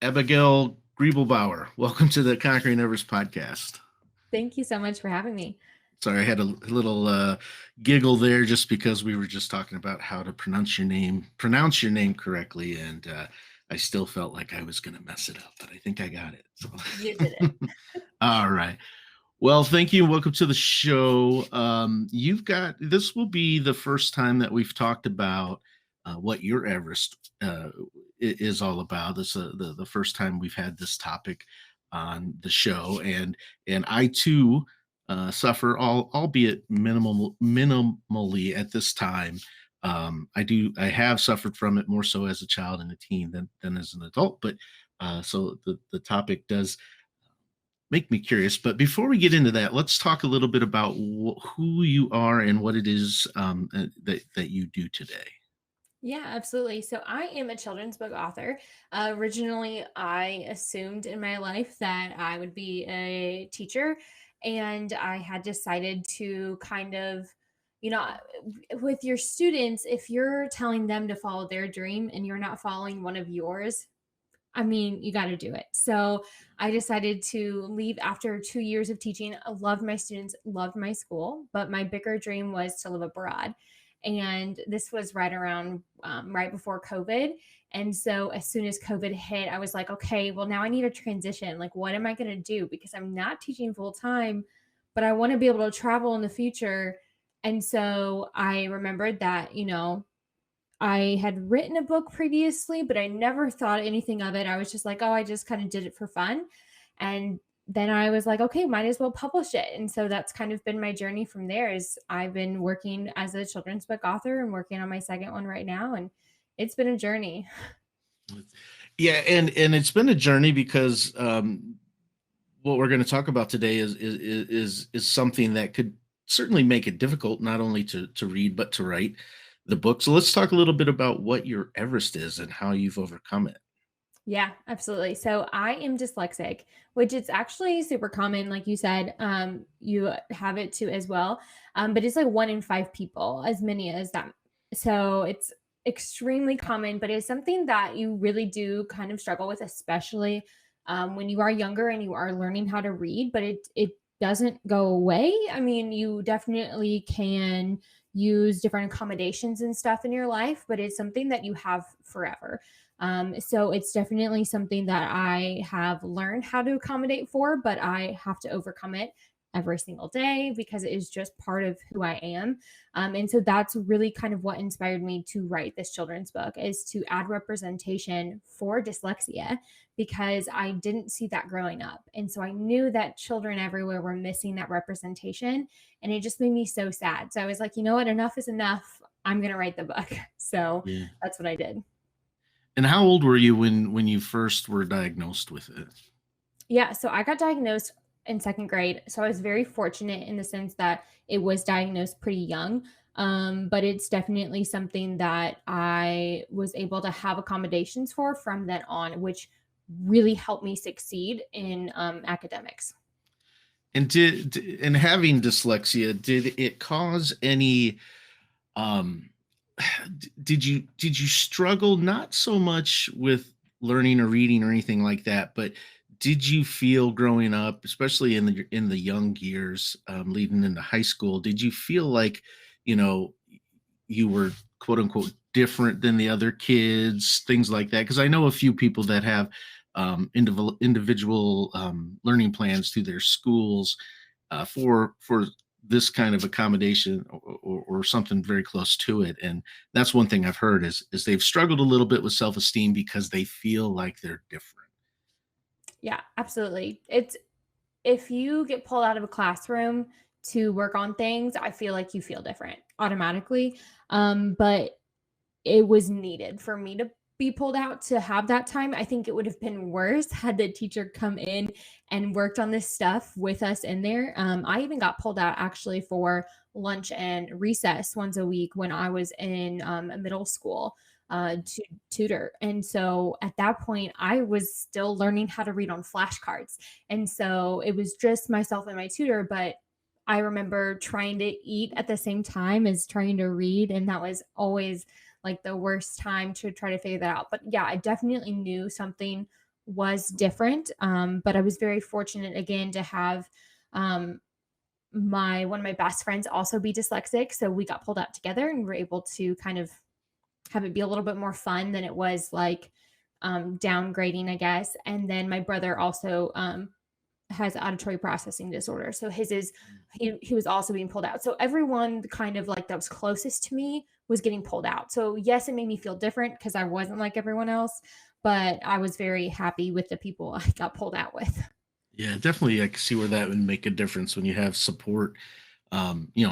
Abigail Griebelbauer. Welcome to the Conquering Everest podcast. Thank you so much for having me. Sorry, I had a little giggle there just because we were just talking about how to pronounce your name correctly, and I still felt like I was going to mess it up, but I think I got it. So. You did it. All right. Well, thank you and welcome to the show. This will be the first time that we've talked about what your Everest is all about. This is the first time we've had this topic on the show, and I too suffer, albeit minimally at this time. I have suffered from it more so as a child and a teen than as an adult, but so the topic does make me curious. But before we get into that, let's talk a little bit about who you are and what it is that you do today. Yeah, absolutely. So I am a children's book author. Originally, I assumed in my life that I would be a teacher, and I had decided to kind of, you know, with your students, if you're telling them to follow their dream and you're not following one of yours, I mean, you got to do it. So I decided to leave after 2 years of teaching. I loved my students, loved my school, but my bigger dream was to live abroad. And this was right around, right before COVID. And so as soon as COVID hit, I was like, okay, well, now I need a transition. Like, what am I going to do? Because I'm not teaching full time, but I want to be able to travel in the future. And so I remembered that, I had written a book previously, but I never thought anything of it. I was just like, oh, I just kind of did it for fun. And then I was like, okay, might as well publish it. And so that's kind of been my journey from there. Is I've been working as a children's book author and working on my second one right now. And it's been a journey. Yeah, and it's been a journey because what we're going to talk about today is something that could certainly make it difficult not only to read but to write the book. So let's talk a little bit about what your Everest is and how you've overcome it. Yeah, absolutely. So I am dyslexic, which it's actually super common. Like you said, you have it too as well. But it's like 1 in 5 people, as many as that. So it's extremely common, but it's something that you really do kind of struggle with, especially when you are younger and you are learning how to read, but it doesn't go away. I mean, you definitely can use different accommodations and stuff in your life, but it's something that you have forever. So it's definitely something that I have learned how to accommodate for, but I have to overcome it every single day because it is just part of who I am. And so that's really kind of what inspired me to write this children's book, is to add representation for dyslexia, because I didn't see that growing up. And so I knew that children everywhere were missing that representation. And it just made me so sad. So I was like, you know what? Enough is enough. I'm going to write the book. So Yeah. that's what I did. And how old were you when you first were diagnosed with it? Yeah, so I got diagnosed in second grade. So I was very fortunate in the sense that it was diagnosed pretty young. But it's definitely something that I was able to have accommodations for from then on, which really helped me succeed in academics. And and having dyslexia, did it cause any um did you struggle not so much with learning or reading or anything like that, but did you feel growing up, especially in the young years, leading into high school, did you feel like you know you were quote unquote different than the other kids, things like that? Because I know a few people that have individual learning plans through their schools for this kind of accommodation or something very close to it. And that's one thing I've heard is they've struggled a little bit with self-esteem because they feel like they're different. Yeah, absolutely. It's if you get pulled out of a classroom to work on things, I feel like you feel different automatically. But it was needed for me to be pulled out to have that time. I think it would have been worse had the teacher come in and worked on this stuff with us in there. I even got pulled out actually for lunch and recess once a week when I was in middle school to tutor. And so at that point, I was still learning how to read on flashcards. And so it was just myself and my tutor, but I remember trying to eat at the same time as trying to read. And that was always like the worst time to try to figure that out. But yeah, I definitely knew something was different. But I was very fortunate again to have um, my one of my best friends also be dyslexic. So we got pulled out together and were able to kind of have it be a little bit more fun than it was like downgrading, I guess. And then my brother also has auditory processing disorder. So his is he was also being pulled out. So everyone kind of like that was closest to me was getting pulled out. So yes, it made me feel different because I wasn't like everyone else, but I was very happy with the people I got pulled out with. Yeah, definitely. I can see where that would make a difference when you have support,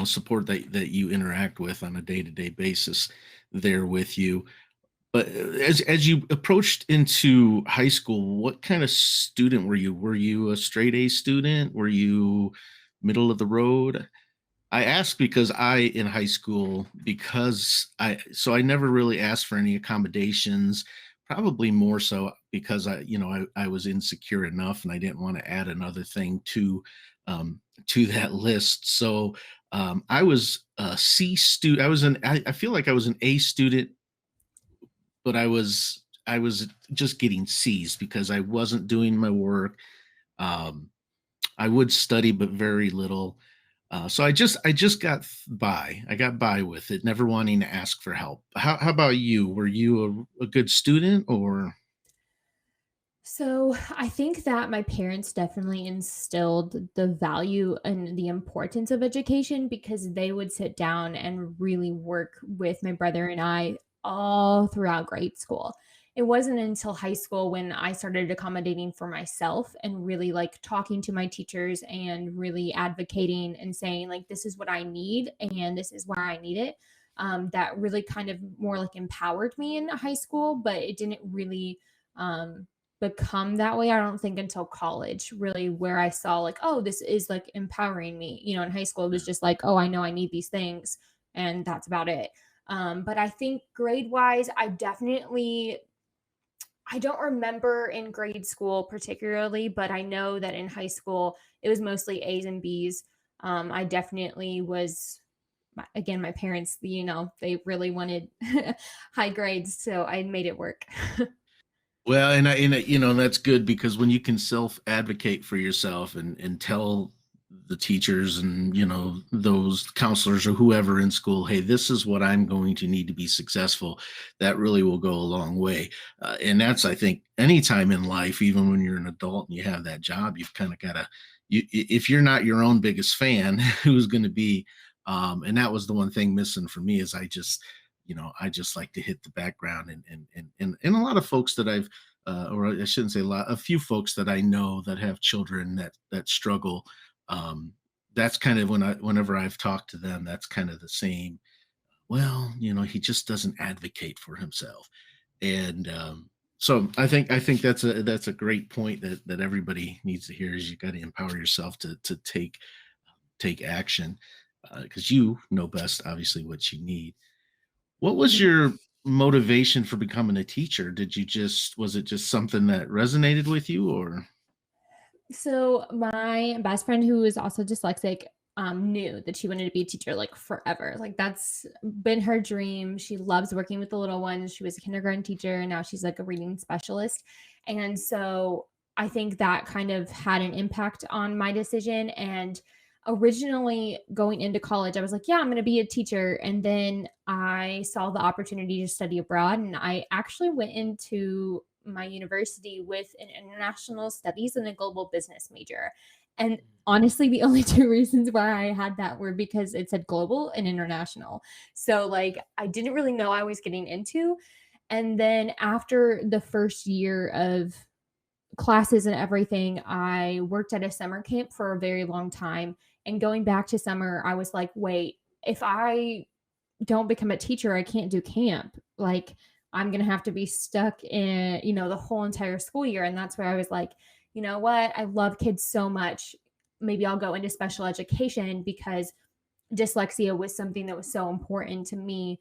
support that you interact with on a day-to-day basis there with you. But as you approached into high school, what kind of student were you? Were you a straight A student? Were you middle of the road? I asked because in high school, I never really asked for any accommodations, probably more so because I was insecure enough and I didn't want to add another thing to that list. So I was a C student. I feel like I was an A student, but I was just getting C's because I wasn't doing my work. Um, I would study, but very little. So I just got by. I got by with it, never wanting to ask for help. How about you? Were you a good student or? So I think that my parents definitely instilled the value and the importance of education because they would sit down and really work with my brother and I all throughout grade school. It wasn't until high school when I started accommodating for myself and really like talking to my teachers and really advocating and saying, like, this is what I need and this is why I need it. That really kind of more like empowered me in high school, but it didn't really. Become that way, I don't think until college, really, where I saw like, oh, this is like empowering me. In high school, it was just like, oh, I know I need these things, and that's about it. But I think grade wise, I don't remember in grade school particularly, but I know that in high school, it was mostly A's and B's. I definitely was, again, my parents, they really wanted high grades, so I made it work. Well, that's good because when you can self advocate for yourself and tell the teachers and those counselors or whoever in school, hey, this is what I'm going to need to be successful. That really will go a long way, and that's I think anytime in life, even when you're an adult and you have that job, you've kind of got to. If you're not your own biggest fan, who's going to be? And that was the one thing missing for me is I just like to hit the background and a lot of folks that or I shouldn't say a lot, a few folks that I know that have children that struggle. Um, that's kind of whenever I've talked to them, that's kind of the same. Well, he just doesn't advocate for himself, and so I think that's a great point that everybody needs to hear is you got to empower yourself to take action because you know best, obviously, what you need. What was your motivation for becoming a teacher? Was it just something that resonated with you or? So my best friend who is also dyslexic knew that she wanted to be a teacher like forever. Like that's been her dream. She loves working with the little ones. She was a kindergarten teacher and now she's like a reading specialist. And so I think that kind of had an impact on my decision. And originally going into college, I was like, yeah, I'm going to be a teacher. And then I saw the opportunity to study abroad. And I actually went into my university with an international studies and a global business major. And honestly, the only two reasons why I had that were because it said global and international. So, like, I didn't really know I was getting into. And then after the first year of classes and everything, I worked at a summer camp for a very long time. And going back to summer, I was like, wait, if I don't become a teacher, I can't do camp. Like, I'm going to have to be stuck in, the whole entire school year. And that's where I was like, you know what? I love kids so much. Maybe I'll go into special education because dyslexia was something that was so important to me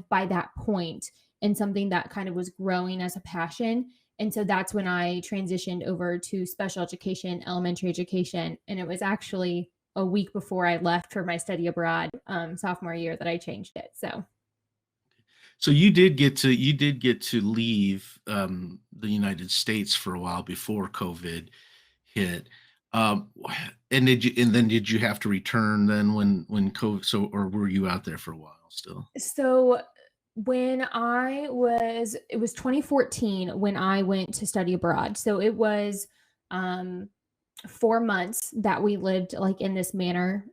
by that point and something that kind of was growing as a passion. And so that's when I transitioned over to special education, elementary education. And it was actually a week before I left for my study abroad sophomore year that I changed it. So So you did get to leave the United States for a while before COVID hit. Um, and did you have to return then when COVID, so, or were you out there for a while still? So it was 2014 when I went to study abroad. So it was um 4 months that we lived like in this manor.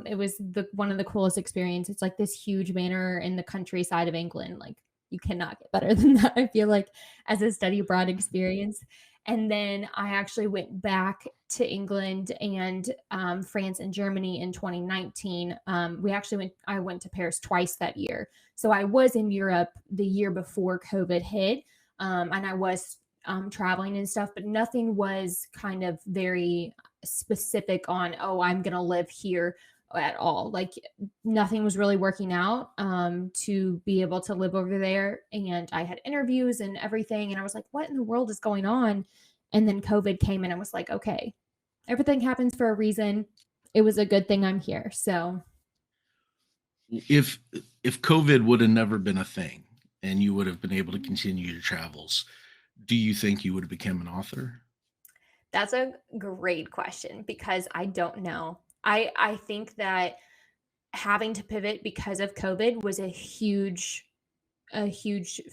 It was the one of the coolest experiences. It's like this huge manor in the countryside of England. Like you cannot get better than that, I feel like, as a study abroad experience. And then I actually went back to England and France and Germany in 2019. I went to Paris twice that year. So I was in Europe the year before COVID hit, and I was traveling and stuff, but nothing was kind of very specific on, oh, I'm going to live here at all. Like nothing was really working out to be able to live over there. And I had interviews and everything. And I was like, what in the world is going on? And then COVID came and I was like, okay, everything happens for a reason. It was a good thing I'm here. So If COVID would have never been a thing and you would have been able to continue your travels, do you think you would have become an author? that's a great question because I don't know. I think that having to pivot because of COVID was a huge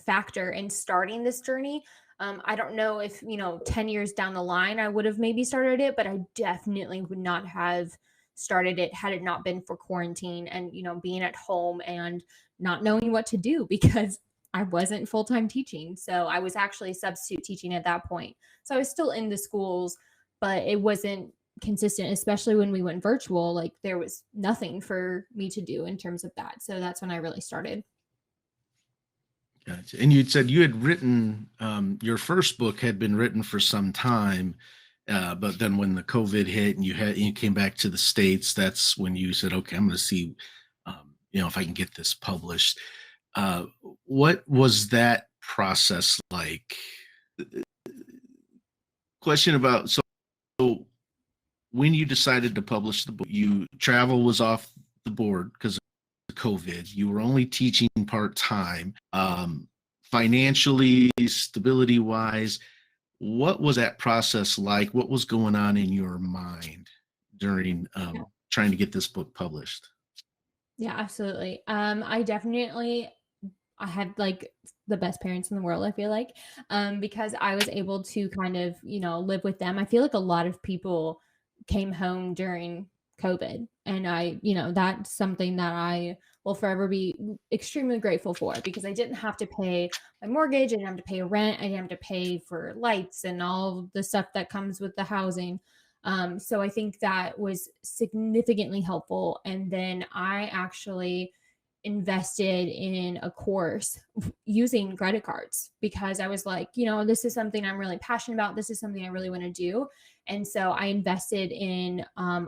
factor in starting this journey. I don't know if, 10 years down the line, I would have maybe started it, but I definitely would not have started it had it not been for quarantine and, being at home and not knowing what to do because I wasn't full time teaching. So I was actually substitute teaching at that point. So I was still in the schools, but it wasn't consistent, especially when we went virtual. Like there was nothing for me to do in terms of that. So that's when I really started. Gotcha. And you'd said you had written your first book had been written for some time, but then when the COVID hit and you came back to the States, that's when you said, "Okay, I'm going to see, if I can get this published." Uh, what was that process like? Question about so when you decided to publish the book, you travel was off the board because COVID. You were only teaching part time. Financially, stability wise, what was that process like? What was going on in your mind during trying to get this book published? Yeah, absolutely. I had like the best parents in the world, I feel like, because I was able to kind of, live with them. I feel like a lot of people came home during COVID, and that's something that I will forever be extremely grateful for because I didn't have to pay my mortgage, I didn't have to pay rent, I didn't have to pay for lights and all the stuff that comes with the housing. So I think that was significantly helpful. And then I actually invested in a course using credit cards because I was like, this is something I'm really passionate about. This is something I really want to do. And so I invested in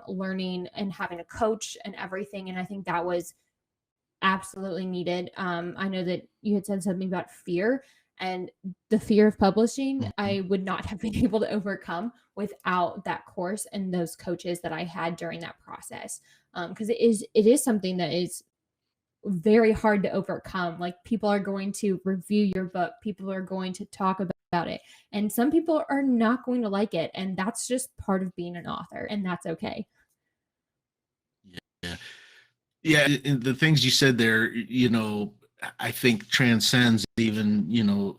learning and having a coach and everything. And I think that was absolutely needed. I know that you had said something about fear, and the fear of publishing, Mhm. I would not have been able to overcome without that course and those coaches that I had during that process. Because it is something that is very hard to overcome. Like people are going to review your book, people are going to talk about it, and some people are not going to like it. And that's just part of being an author, and that's okay. Yeah. Yeah, and the things you said there, I think transcends even,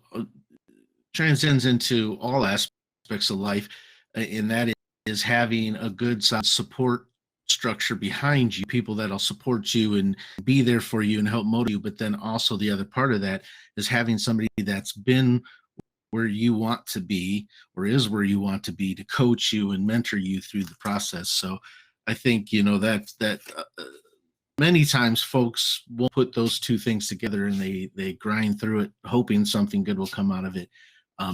transcends into all aspects of life, and that is having a good solid support structure behind you, people that'll support you and be there for you and help motivate you. But then also the other part of that is having somebody that's been where you want to be or is where you want to be to coach you and mentor you through the process. So I think that many times folks won't put those two things together and they grind through it hoping something good will come out of it.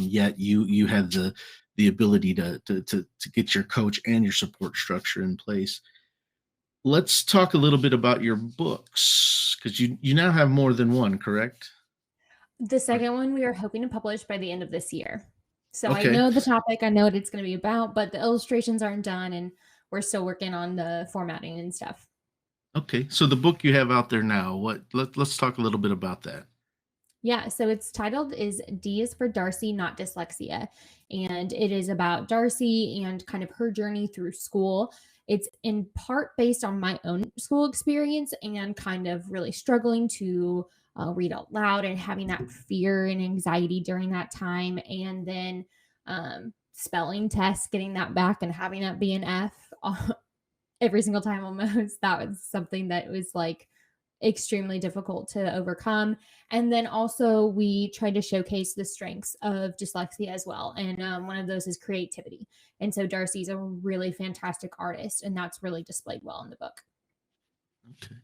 Yet you had the ability to get your coach and your support structure in place. Let's talk a little bit about your books because you now have more than one, correct? The second one we are hoping to publish by the end of this year. So I Okay. know the topic, I know what it's going to be about, but the illustrations aren't done and we're still working on the formatting and stuff. Okay. So the book you have out there now, let's talk a little bit about that. Yeah, so it's titled is D is for Darcy Not Dyslexia, and it is about Darcy and kind of her journey through school. It's in part based on my own school experience and kind of really struggling to read out loud and having that fear and anxiety during that time, and then spelling tests, getting that back and having that be an F every single time almost. That was something that was like extremely difficult to overcome. And then also, we tried to showcase the strengths of dyslexia as well. And one of those is creativity. And so, Darcy's a really fantastic artist, and that's really displayed well in the book. Okay.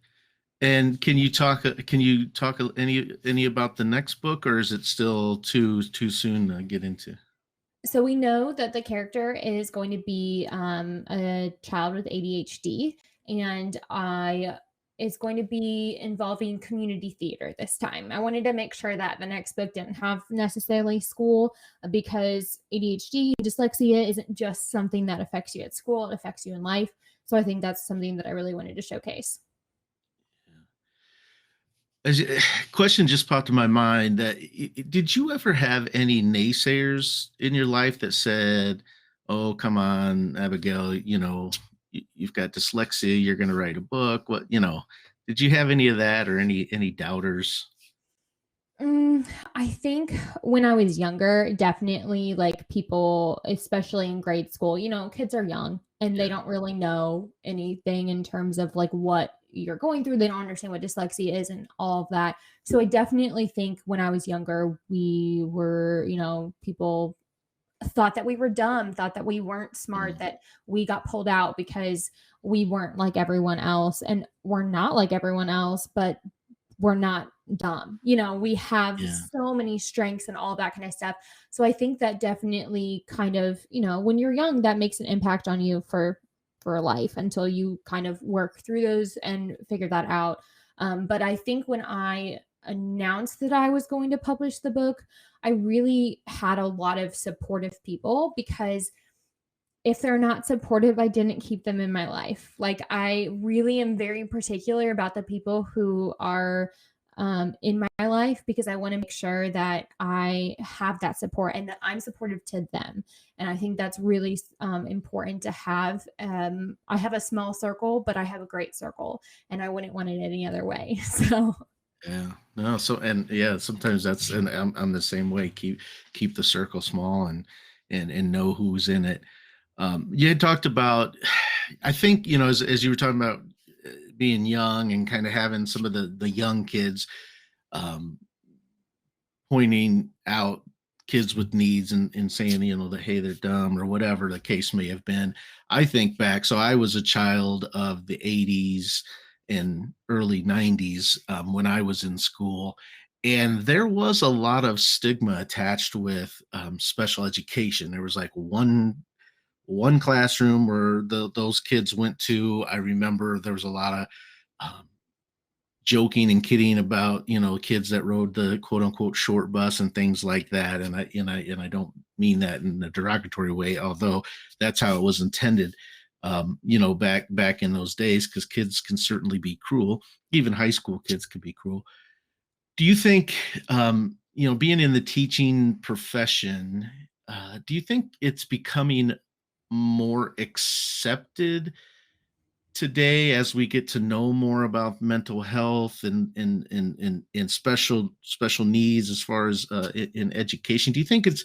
And can you talk any about the next book, or is it still too soon to get into? So we know that the character is going to be a child with ADHD, and I is going to be involving community theater this time. I wanted to make sure that the next book didn't have necessarily school, because ADHD, dyslexia isn't just something that affects you at school; it affects you in life. So I think that's something that I really wanted to showcase. As question just popped in my mind that did you ever have any naysayers in your life that said, "Oh, come on, Abigail, you've got dyslexia, you're going to write a book." Did you have any of that, or any doubters? I think when I was younger, definitely like people, especially in grade school, kids are young and they Yeah. don't really know anything in terms of like what you're going through. They don't understand what dyslexia is and all of that. So I definitely think when I was younger, we were, people thought that we were dumb, thought that we weren't smart, Mm, that we got pulled out because we weren't like everyone else. And we're not like everyone else, but we're not dumb. We have yeah. so many strengths and all that kind of stuff. So I think that definitely kind of, when you're young, that makes an impact on you for life until you kind of work through those and figure that out. But I think when I announced that I was going to publish the book, I really had a lot of supportive people, because if they're not supportive, I didn't keep them in my life. Like, I really am very particular about the people who are in my life, because I want to make sure that I have that support and that I'm supportive to them. And I think that's really important to have. I have a small circle, but I have a great circle, and I wouldn't want it any other way. So, Yeah. No, so and yeah, sometimes that's and I'm the same way. Keep the circle small and know who's in it. You had talked about, I think, as you were talking about being young and kind of having some of the young kids, um, pointing out kids with needs and saying, that, hey, they're dumb or whatever the case may have been. I think back, so I was a child of the 80s and early 90s, when I was in school. And there was a lot of stigma attached with special education. There was like one classroom where those kids went to. I remember there was a lot of um, joking and kidding about kids that rode the quote unquote short bus and things like that. And I don't mean that in a derogatory way, although that's how it was intended. Back in those days, because kids can certainly be cruel. Even high school kids can be cruel. Do you think, being in the teaching profession, do you think it's becoming more accepted today as we get to know more about mental health and special needs as far as in education? Do you think it's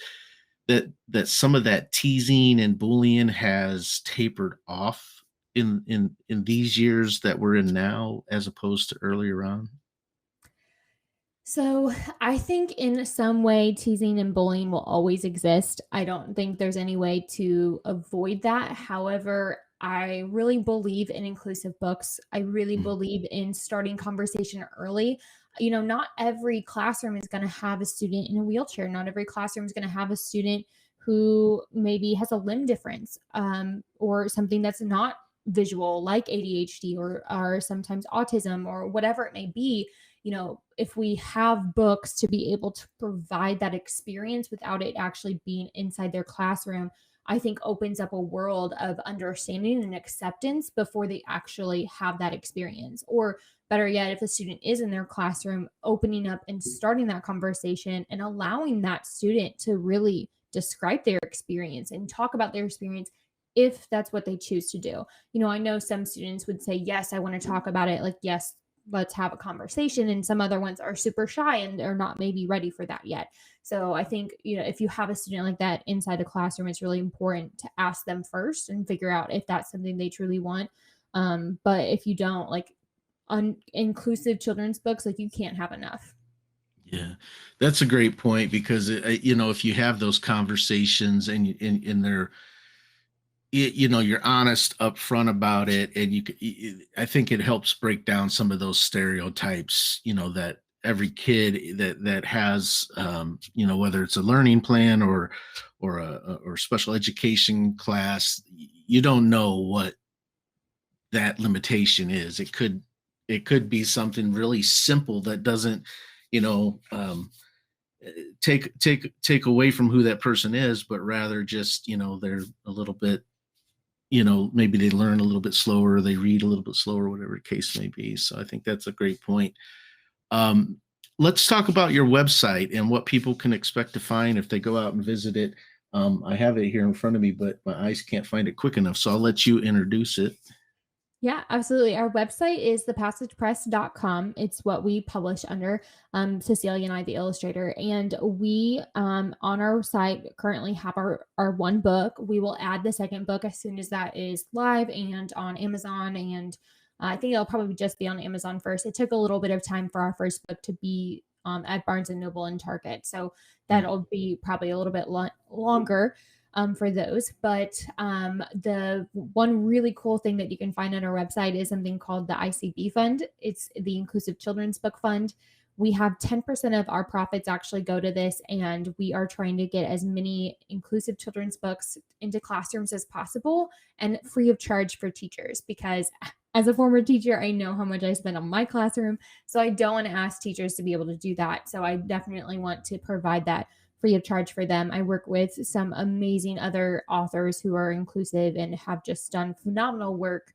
that some of that teasing and bullying has tapered off in these years that we're in now, as opposed to earlier on? So I think in some way, teasing and bullying will always exist. I don't think there's any way to avoid that. However, I really believe in inclusive books. I really Mm, believe in starting conversation early. Not every classroom is going to have a student in a wheelchair. Not every classroom is going to have a student who maybe has a limb difference, or something that's not visual, like ADHD, or sometimes autism, or whatever it may be. if we have books to be able to provide that experience without it actually being inside their classroom, I think opens up a world of understanding and acceptance before they actually have that experience. Or better yet, if a student is in their classroom, opening up and starting that conversation and allowing that student to really describe their experience and talk about their experience if that's what they choose to do. I know some students would say, yes, I want to talk about it. Like, yes, let's have a conversation. And some other ones are super shy and they're not maybe ready for that yet. So I think, if you have a student like that inside a classroom, it's really important to ask them first and figure out if that's something they truly want. But if you don't, like, inclusive children's books, like, you can't have enough. Yeah, that's a great point because if you have those conversations and they're you're honest up front about it, and I think it helps break down some of those stereotypes, that every kid that has, whether it's a learning plan or special education class, you don't know what that limitation is. It could be something really simple that doesn't, you know, take away from who that person is, but rather just, they're a little bit, maybe they learn a little bit slower, they read a little bit slower, whatever the case may be. So I think that's a great point. Um, let's talk about your website and what people can expect to find if they go out and visit it. I have it here in front of me, but my eyes can't find it quick enough. So I'll let you introduce it. Yeah, absolutely. Our website is thepassagepress.com. It's what we publish under, Cecilia and I, the illustrator. And we, on our site, currently have our one book. We will add the second book as soon as that is live and on Amazon. And I think it'll probably just be on Amazon first. It took a little bit of time for our first book to be at Barnes and Noble and Target. So that'll be probably a little bit longer for those. But the one really cool thing that you can find on our website is something called the ICB Fund. It's the Inclusive Children's Book Fund. We have 10% of our profits actually go to this, and we are trying to get as many inclusive children's books into classrooms as possible and free of charge for teachers, because as a former teacher, I know how much I spend on my classroom. So I don't want to ask teachers to be able to do that. So I definitely want to provide that free of charge for them. I work with some amazing other authors who are inclusive and have just done phenomenal work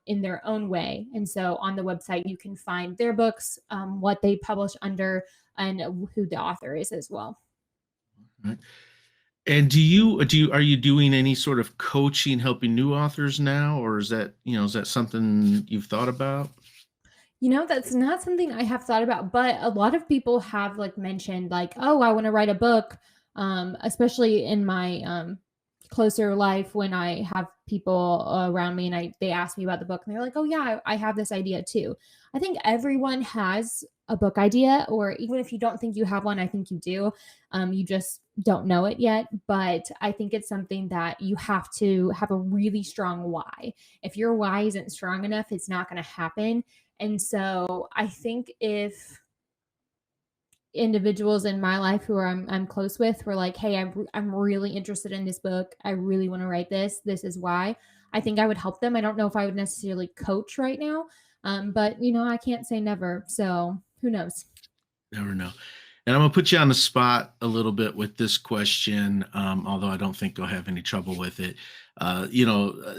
in their own way. And so on the website, you can find their books, what they publish under, and who the author is as well. Right. And are you doing any sort of coaching, helping new authors now, or is that something you've thought about? That's not something I have thought about, but a lot of people have like mentioned like, oh, I want to write a book, especially in my closer life when I have people around me and they ask me about the book and they're like, oh yeah, I have this idea too. I think everyone has a book idea, or even if you don't think you have one, I think you do. You just don't know it yet. But I think it's something that you have to have a really strong why. If your why isn't strong enough, it's not going to happen. And so I think if individuals in my life who I'm close with were like, hey, I'm really interested in this book, I really want to write this is why, I think I would help them. I don't know if I would necessarily coach right now, but I can't say never, so who knows. Never know. And I'm gonna put you on the spot a little bit with this question, although I don't think you'll have any trouble with it. Uh, you know, uh,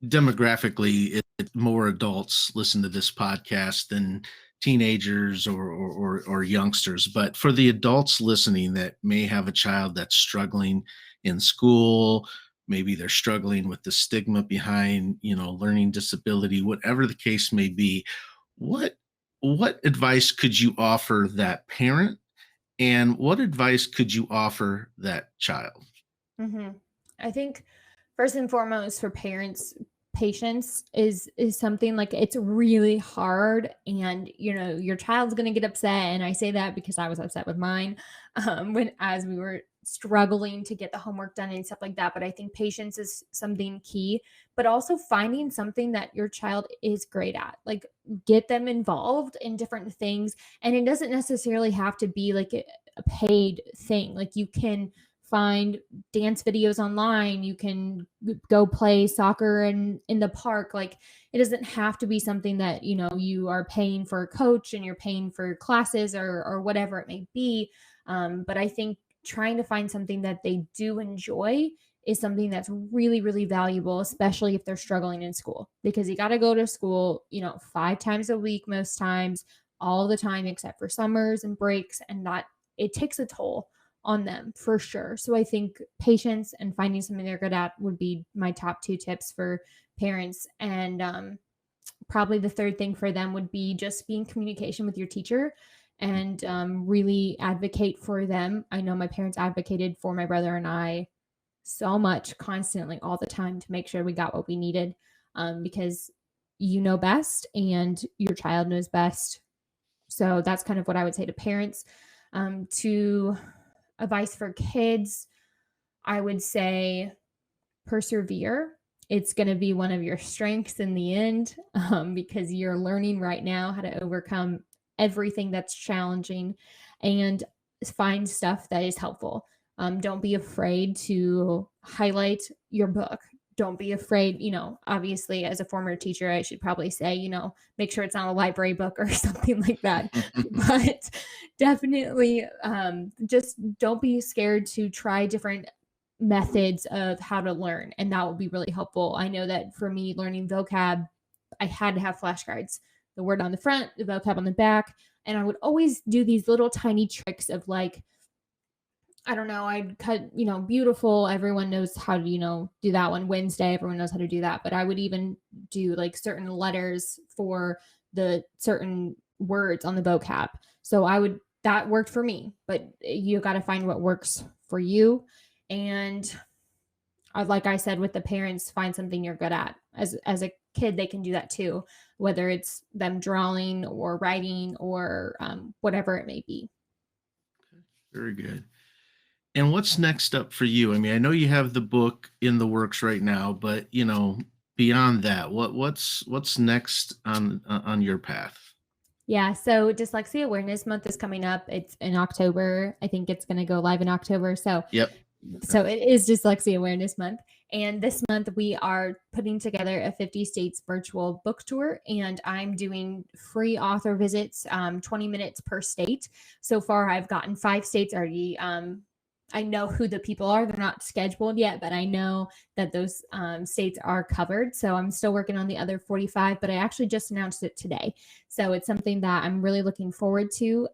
Demographically, more adults listen to this podcast than teenagers or youngsters. But for the adults listening that may have a child that's struggling in school, maybe they're struggling with the stigma behind, learning disability, whatever the case may be, what what advice could you offer that parent, and what advice could you offer that child? hmm I think first and foremost for parents, patience is something like it's really hard, and your child's going to get upset, and I say that because I was upset with mine when as we were struggling to get the homework done and stuff like that. But I think patience is something key, but also finding something that your child is great at, like get them involved in different things. And it doesn't necessarily have to be like a paid thing. Like you can find dance videos online. You can go play soccer in the park. Like, it doesn't have to be something that, you are paying for a coach and you're paying for classes or whatever it may be. But I think trying to find something that they do enjoy is something that's really, really valuable, especially if they're struggling in school, because you got to go to school, 5 times a week, most times, all the time, except for summers and breaks. And that it takes a toll on them for sure. So I think patience and finding something they're good at would be my top 2 tips for parents. And probably the third thing for them would be just be in communication with your teacher and really advocate for them. I know my parents advocated for my brother and I so much, constantly, all the time, to make sure we got what we needed, because you know best and your child knows best. So that's kind of what I would say to parents. To advice for kids, I would say persevere. It's going to be one of your strengths in the end, because you're learning right now how to overcome everything that's challenging and find stuff that is helpful. Don't be afraid to highlight your book. Don't be afraid, obviously, as a former teacher, I should probably say, make sure it's not a library book or something like that. But definitely, just don't be scared to try different methods of how to learn. And that will be really helpful. I know that for me, learning vocab, I had to have flashcards, the word on the front, the vocab on the back. And I would always do these little tiny tricks of, like, I don't know, I'd cut, beautiful. Everyone knows how to, do that one. Wednesday, everyone knows how to do that. But I would even do like certain letters for the certain words on the vocab. So that worked for me, but you got to find what works for you. And like I said, with the parents, find something you're good at. As a kid, they can do that too, whether it's them drawing or writing or whatever it may be. Very good. And what's next up for you? I mean, I know you have the book in the works right now, but beyond that, what's next on your path? Yeah, so Dyslexia Awareness Month is coming up. It's in October. I think it's going to go live in October. So Yep. it is Dyslexia Awareness Month. And this month we are putting together a 50 states virtual book tour, and I'm doing free author visits, 20 minutes per state. So far, I've gotten 5 states already. I know who the people are. They're not scheduled yet, but I know that those states are covered. So I'm still working on the other 45, but I actually just announced it today. So it's something that I'm really looking forward to,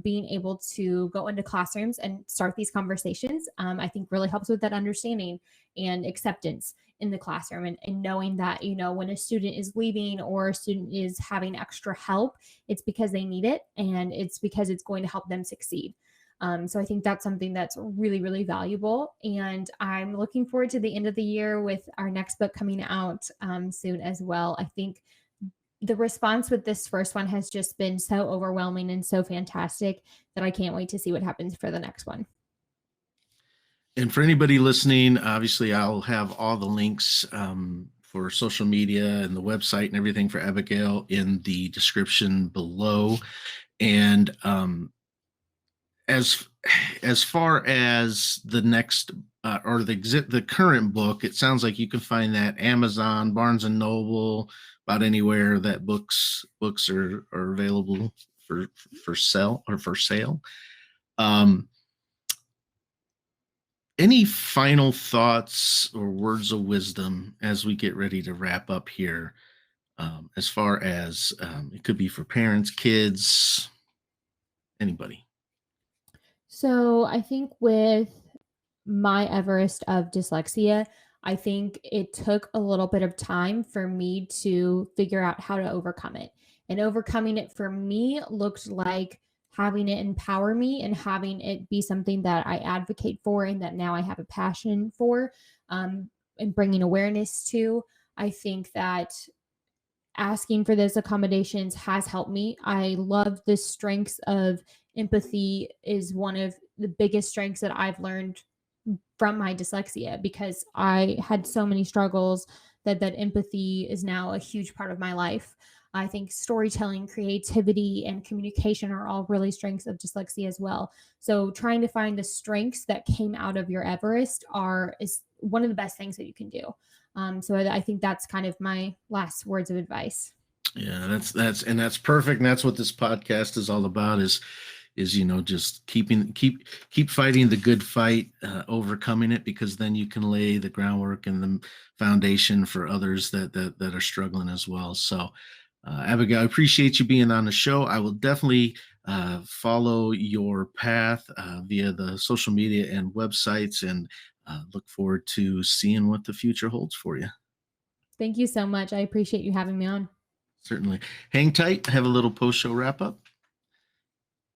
being able to go into classrooms and start these conversations. I think really helps with that understanding and acceptance in the classroom, and knowing that, when a student is leaving or a student is having extra help, it's because they need it, and it's because it's going to help them succeed. So I think that's something that's really, really valuable. And I'm looking forward to the end of the year with our next book coming out soon as well. I think the response with this first one has just been so overwhelming and so fantastic that I can't wait to see what happens for the next one. And for anybody listening, obviously I'll have all the links for social media and the website and everything for Abigail in the description below. And as far as the next or the current book, it sounds like you can find that Amazon, Barnes and Noble, about anywhere that books are available for sale. Any final thoughts or words of wisdom as we get ready to wrap up here, as far as it could be for parents, kids, anybody? So I think with my Everest of dyslexia, I think it took a little bit of time for me to figure out how to overcome it. And overcoming it for me looked like having it empower me and having it be something that I advocate for and that now I have a passion for, and bringing awareness to. I think that asking for those accommodations has helped me. I love the strengths of empathy is one of the biggest strengths that I've learned from my dyslexia, because I had so many struggles that empathy is now a huge part of my life. I think storytelling, creativity, and communication are all really strengths of dyslexia as well. So trying to find the strengths that came out of your Everest are is one of the best things that you can do. So I think that's kind of my last words of advice. Yeah, that's perfect. And that's what this podcast is all about is just keep fighting the good fight, overcoming it, because then you can lay the groundwork and the foundation for others that are struggling as well. So Abigail, I appreciate you being on the show. I will definitely follow your path via the social media and websites, and look forward to seeing what the future holds for you. Thank you so much. I appreciate you having me on. Certainly. Hang tight. Have a little post show wrap up.